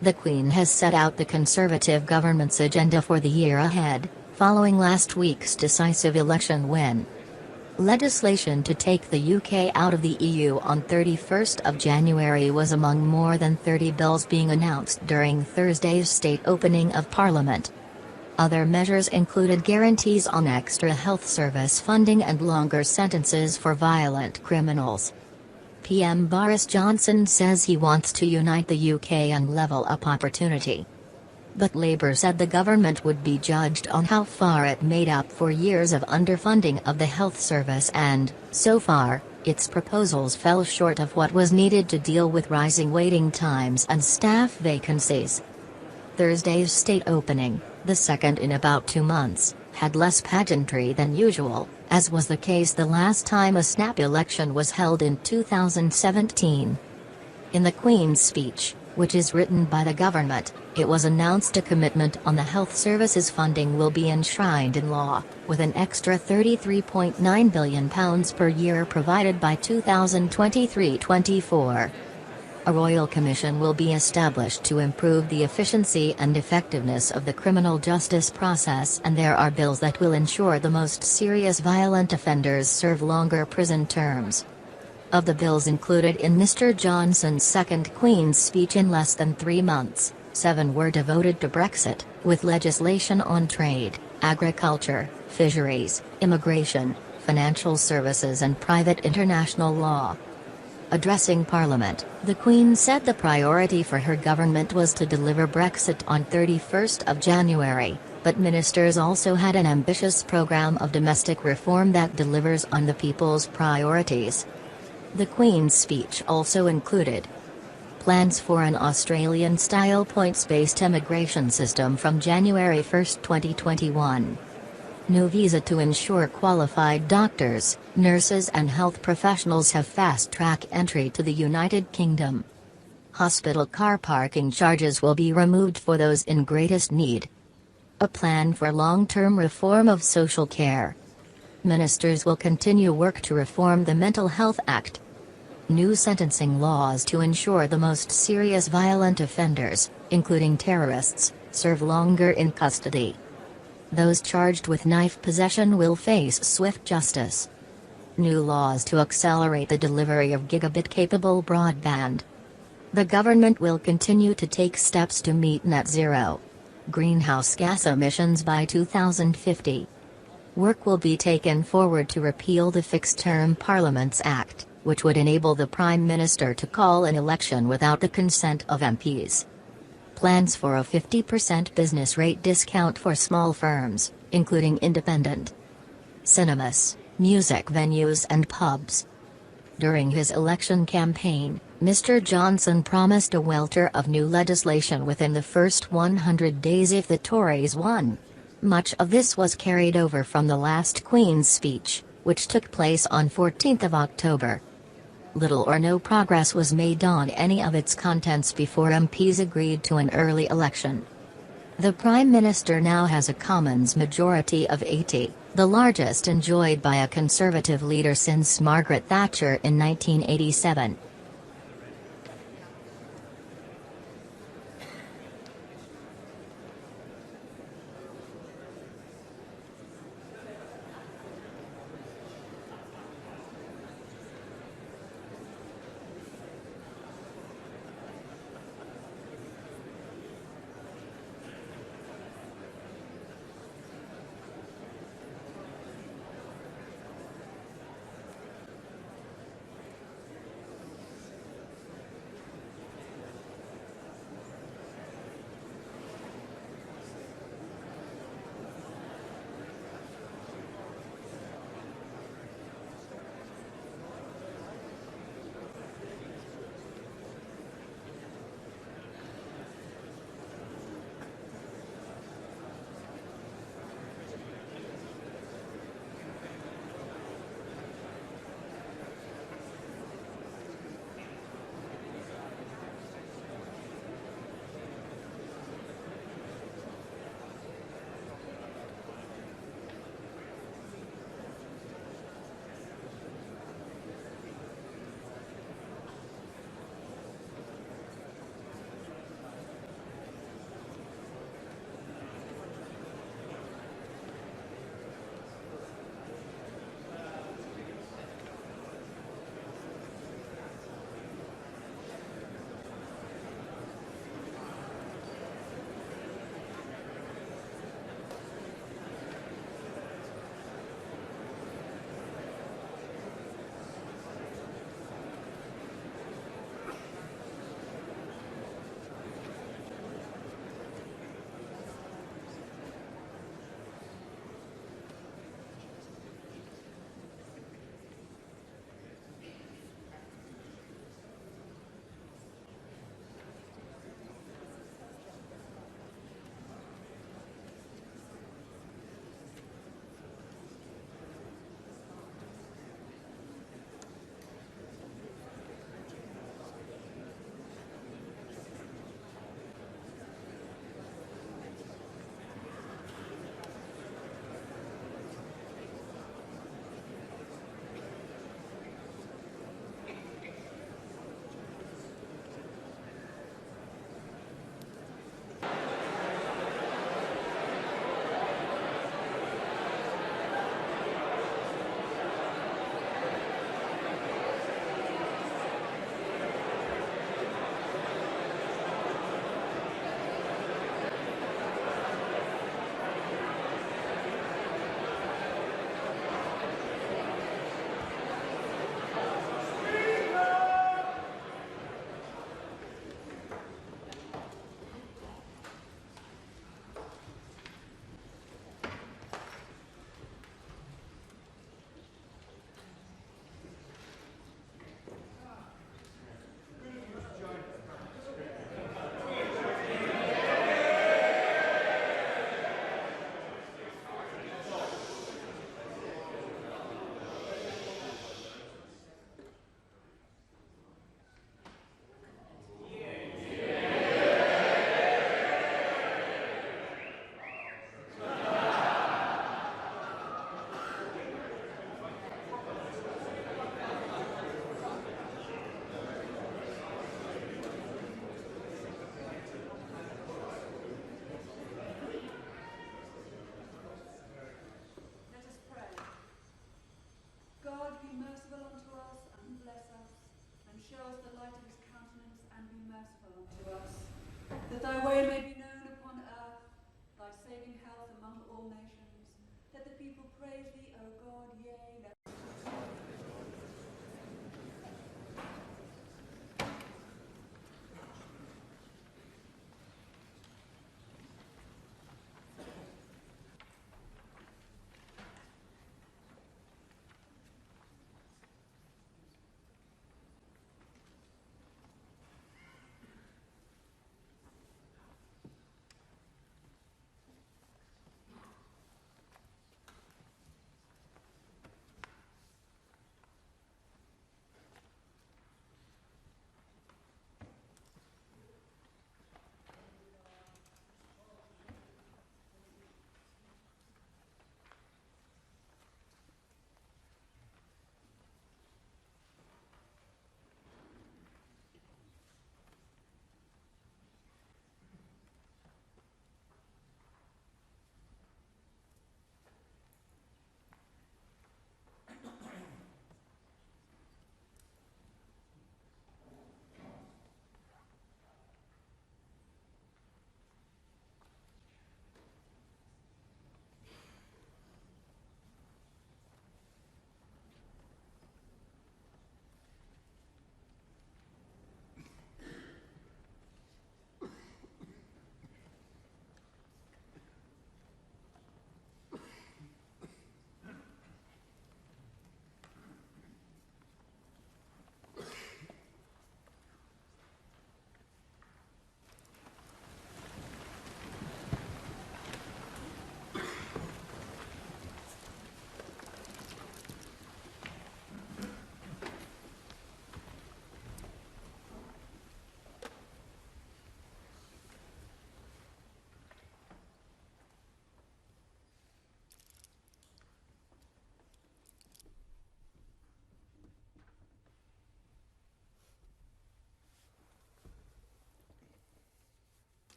The Queen has set out the Conservative government's agenda for the year ahead, following last week's decisive election win. Legislation to take the UK out of the EU on 31st of January was among more than 30 bills being announced during Thursday's state opening of Parliament. Other measures included guarantees on extra health service funding and longer sentences for violent criminals. PM Boris Johnson says he wants to unite the UK and level up opportunity. But Labour said the government would be judged on how far it made up for years of underfunding of the health service and, so far, its proposals fell short of what was needed to deal with rising waiting times and staff vacancies. Thursday's state opening, the second in about 2 months, had less pageantry than usual, as was the case the last time a snap election was held in 2017. In the Queen's speech, which is written by the government, it was announced a commitment on the health services funding will be enshrined in law, with an extra £33.9 billion per year provided by 2023-24. A royal commission will be established to improve the efficiency and effectiveness of the criminal justice process, and there are bills that will ensure the most serious violent offenders serve longer prison terms. Of the bills included in Mr. Johnson's second Queen's speech in less than 3 months, 7 were devoted to Brexit, with legislation on trade, agriculture, fisheries, immigration, financial services and private international law. Addressing Parliament, the Queen said the priority for her government was to deliver Brexit on 31st of January, but ministers also had an ambitious programme of domestic reform that delivers on the people's priorities. The Queen's speech also included plans for an Australian-style points-based immigration system from January 1, 2021. New visa to ensure qualified doctors, nurses and health professionals have fast-track entry to the United Kingdom. Hospital car parking charges will be removed for those in greatest need. A plan for long-term reform of social care. Ministers will continue work to reform the Mental Health Act. New sentencing laws to ensure the most serious violent offenders, including terrorists, serve longer in custody. Those charged with knife possession will face swift justice. New laws to accelerate the delivery of gigabit-capable broadband. The government will continue to take steps to meet net zero greenhouse gas emissions by 2050. Work will be taken forward to repeal the Fixed-Term Parliaments Act, which would enable the Prime Minister to call an election without the consent of MPs. Plans for a 50% business rate discount for small firms, including independent cinemas, music venues and pubs. During his election campaign, Mr. Johnson promised a welter of new legislation within the first 100 days if the Tories won. Much of this was carried over from the last Queen's speech, which took place on 14th of October. Little or no progress was made on any of its contents before MPs agreed to an early election. The Prime Minister now has a Commons majority of 80, the largest enjoyed by a Conservative leader since Margaret Thatcher in 1987.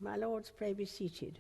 My Lords, pray be seated.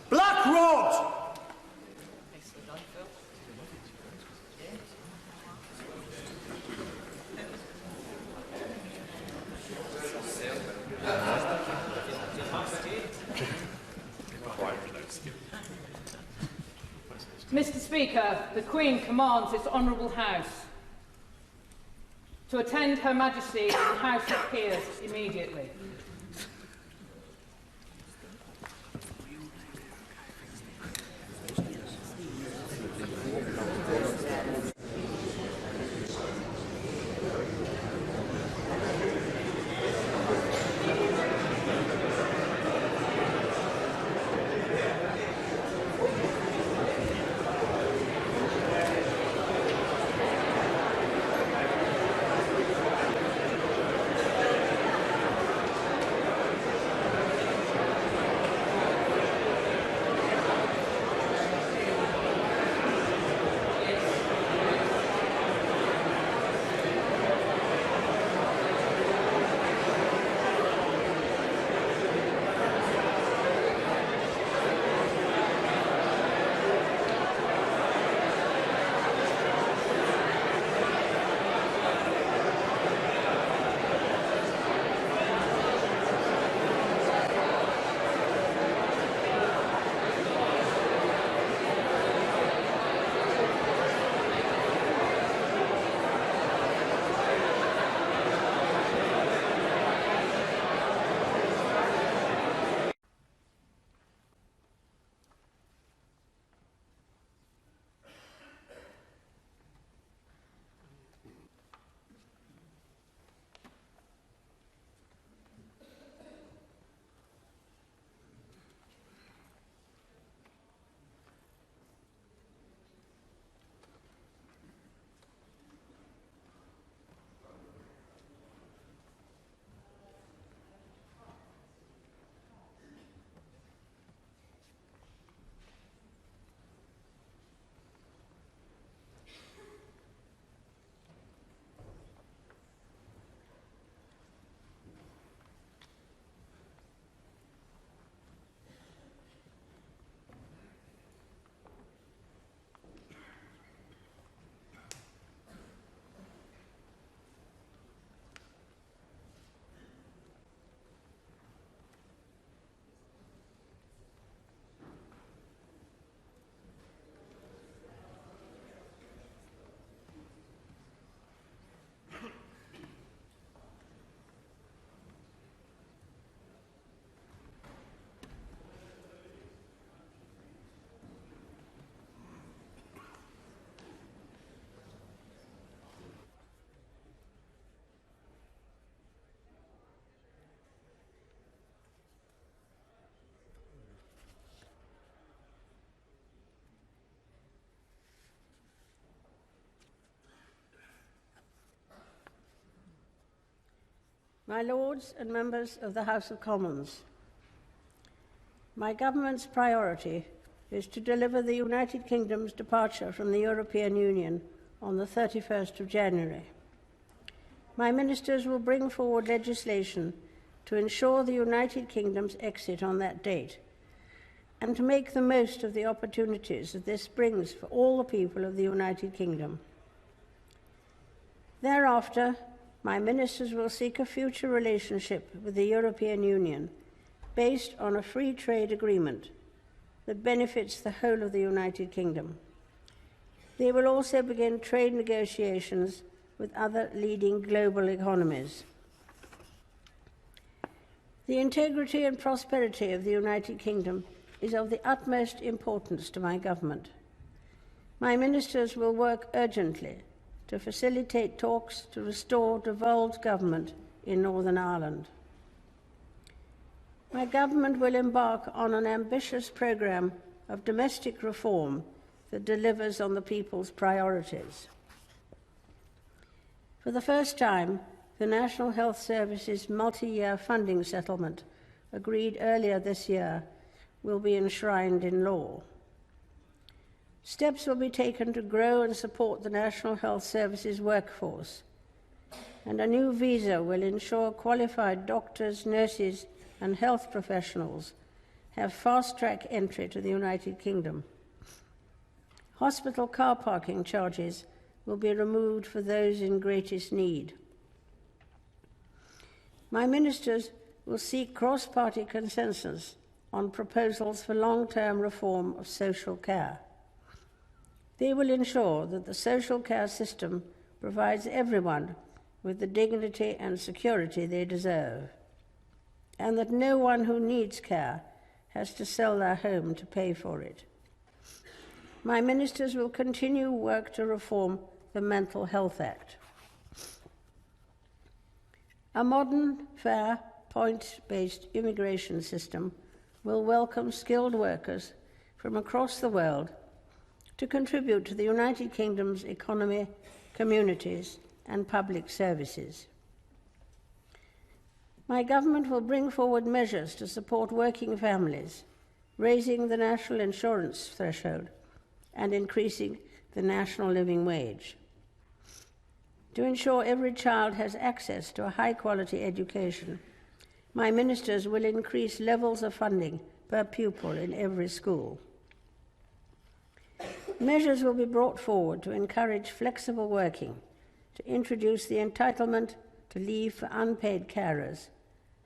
Black Rod! Mr. Speaker, the Queen commands its Honourable House to attend Her Majesty in the House of Peers immediately. My Lords and members of the House of Commons, my government's priority is to deliver the United Kingdom's departure from the European Union on the 31st of January. My ministers will bring forward legislation to ensure the United Kingdom's exit on that date, and to make the most of the opportunities that this brings for all the people of the United Kingdom. Thereafter, my ministers will seek a future relationship with the European Union based on a free trade agreement that benefits the whole of the United Kingdom. They will also begin trade negotiations with other leading global economies. The integrity and prosperity of the United Kingdom is of the utmost importance to my government. My ministers will work urgently to facilitate talks to restore devolved government in Northern Ireland. My government will embark on an ambitious programme of domestic reform that delivers on the people's priorities. For the first time, the National Health Service's multi-year funding settlement, agreed earlier this year, will be enshrined in law. Steps will be taken to grow and support the National Health Service's workforce, and a new visa will ensure qualified doctors, nurses, and health professionals have fast-track entry to the United Kingdom. Hospital car parking charges will be removed for those in greatest need. My ministers will seek cross-party consensus on proposals for long-term reform of social care. They will ensure that the social care system provides everyone with the dignity and security they deserve, and that no one who needs care has to sell their home to pay for it. My ministers will continue work to reform the Mental Health Act. A modern, fair, points-based immigration system will welcome skilled workers from across the world to contribute to the United Kingdom's economy, communities, and public services. My government will bring forward measures to support working families, raising the national insurance threshold and increasing the national living wage. To ensure every child has access to a high-quality education, my ministers will increase levels of funding per pupil in every school. Measures will be brought forward to encourage flexible working, to introduce the entitlement to leave for unpaid carers,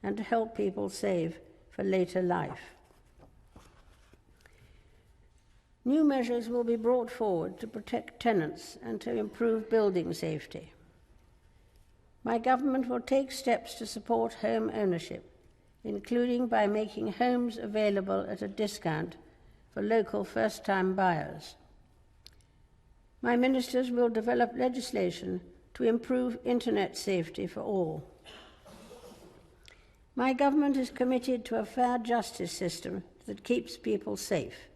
and to help people save for later life. New measures will be brought forward to protect tenants and to improve building safety. My government will take steps to support home ownership, including by making homes available at a discount for local first-time buyers. My ministers will develop legislation to improve internet safety for all. My government is committed to a fair justice system that keeps people safe.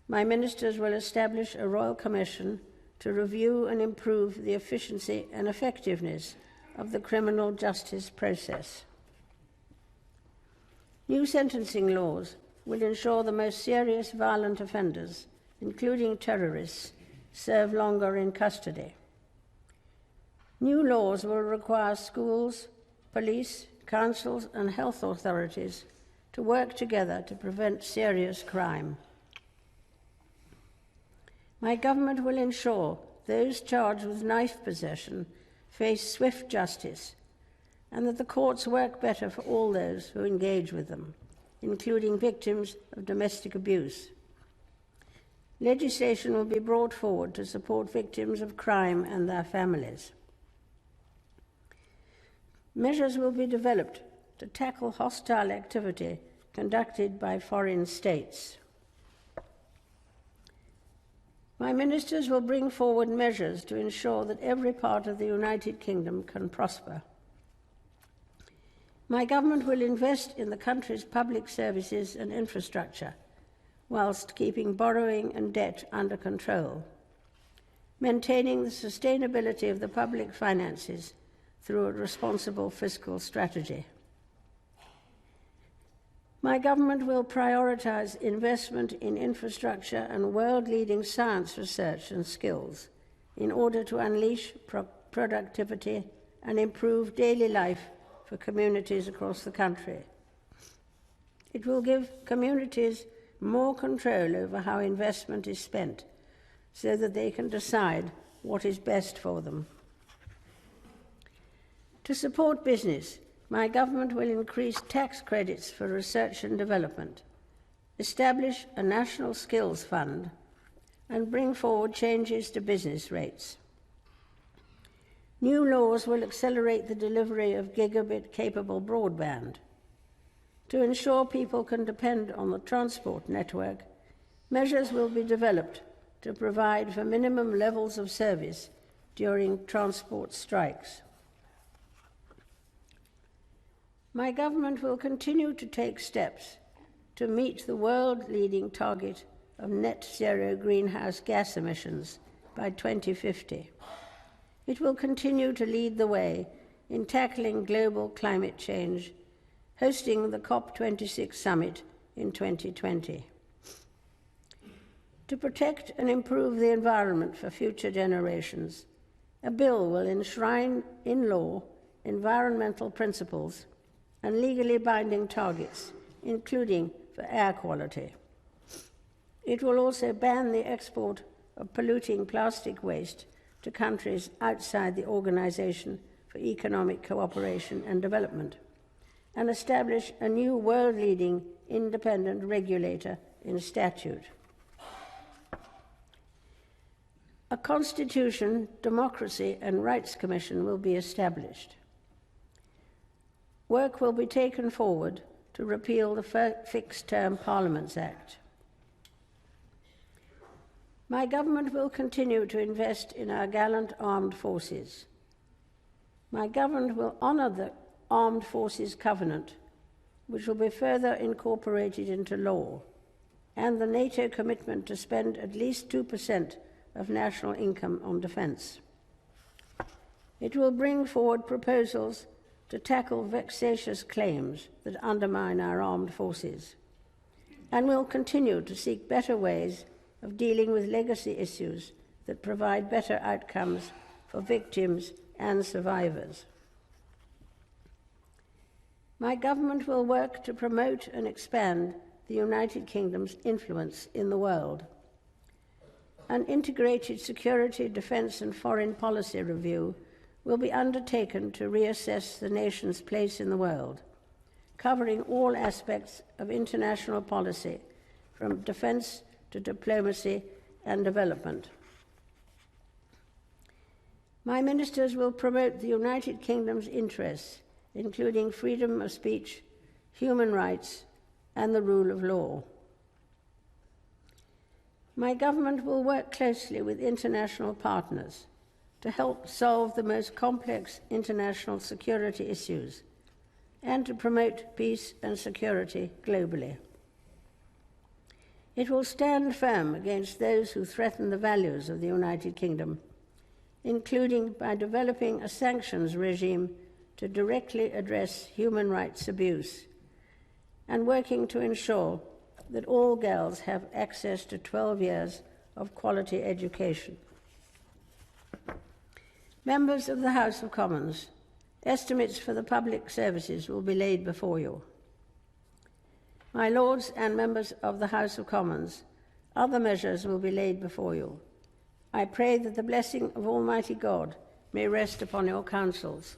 My ministers will establish a royal commission to review and improve the efficiency and effectiveness of the criminal justice process. New sentencing laws will ensure the most serious violent offenders, including terrorists, serve longer in custody. New laws will require schools, police, councils, and health authorities to work together to prevent serious crime. My government will ensure those charged with knife possession face swift justice, and that the courts work better for all those who engage with them, including victims of domestic abuse. Legislation will be brought forward to support victims of crime and their families. Measures will be developed to tackle hostile activity conducted by foreign states. My ministers will bring forward measures to ensure that every part of the United Kingdom can prosper. My government will invest in the country's public services and infrastructure, whilst keeping borrowing and debt under control, maintaining the sustainability of the public finances through a responsible fiscal strategy. My government will prioritise investment in infrastructure and world-leading science research and skills in order to unleash productivity and improve daily life for communities across the country. It will give communities more control over how investment is spent so that they can decide what is best for them. To support business, my government will increase tax credits for research and development, establish a national skills fund, and bring forward changes to business rates. New laws will accelerate the delivery of gigabit-capable broadband. To ensure people can depend on the transport network, measures will be developed to provide for minimum levels of service during transport strikes. My government will continue to take steps to meet the world-leading target of net zero greenhouse gas emissions by 2050. It will continue to lead the way in tackling global climate change, hosting the COP26 summit in 2020. To protect and improve the environment for future generations, a bill will enshrine in law environmental principles and legally binding targets, including for air quality. It will also ban the export of polluting plastic waste to countries outside the Organisation for Economic Cooperation and Development, and establish a new world-leading independent regulator in statute. A Constitution, Democracy and Rights Commission will be established. Work will be taken forward to repeal the Fixed-Term Parliaments Act. My government will continue to invest in our gallant armed forces. My government will honour the Armed Forces Covenant, which will be further incorporated into law, and the NATO commitment to spend at least 2% of national income on defence. It will bring forward proposals to tackle vexatious claims that undermine our armed forces, and will continue to seek better ways of dealing with legacy issues that provide better outcomes for victims and survivors. My government will work to promote and expand the United Kingdom's influence in the world. An integrated security, defence and foreign policy review will be undertaken to reassess the nation's place in the world, covering all aspects of international policy, from defence to diplomacy and development. My ministers will promote the United Kingdom's interests, including freedom of speech, human rights, and the rule of law. My government will work closely with international partners to help solve the most complex international security issues and to promote peace and security globally. It will stand firm against those who threaten the values of the United Kingdom, including by developing a sanctions regime to directly address human rights abuse and working to ensure that all girls have access to 12 years of quality education. Members of the House of Commons, estimates for the public services will be laid before you. My Lords and members of the House of Commons, other measures will be laid before you. I pray that the blessing of Almighty God may rest upon your councils.